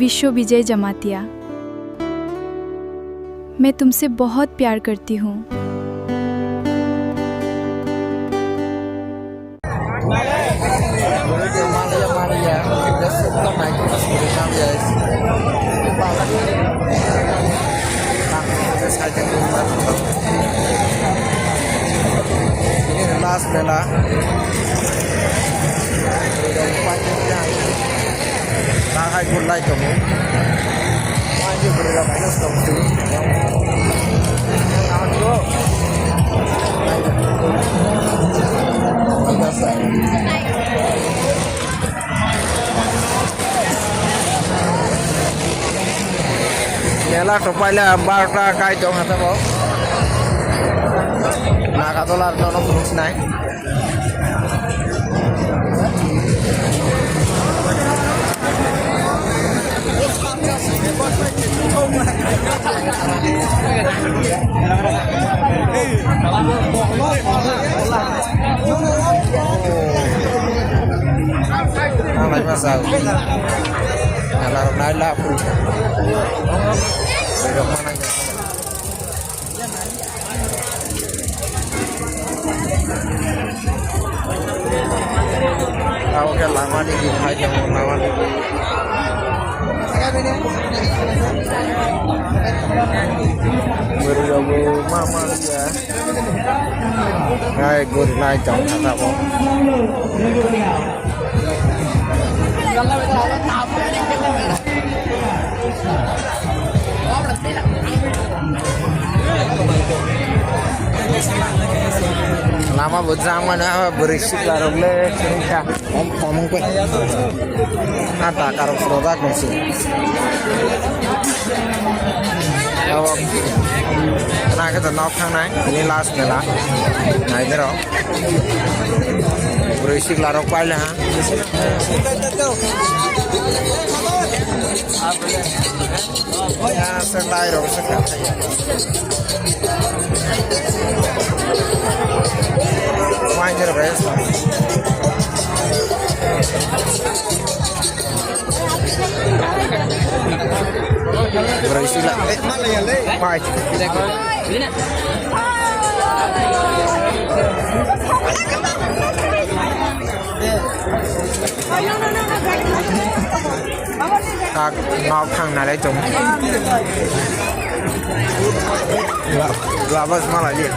विश्व विजय जमातिया। मैं तुमसे बहुत प्यार करती हूँ। Last bela Takai gulai kamu Maju berapa minus kamu sih Kawan dulu Nela kepala barta kai dong hata bo Naga dolar nono terus naik Alay masal Nalar naila pun Bedok mananya Tahu ke lama nih di hai yang lama nih Berjago mama dia Hai gur lai chồng kata bo Lama berjam mana berisik larung le cerita om kue nata karung produk masih kalau nah kita nok thang này ini last bela nah itu loh berisik larung pai lah ya sendai roh sekarang Main res. Berisi lah. Mana ya le? Baik. Tak ngọc thằng này lấy chúng. Gua apa semalah dia?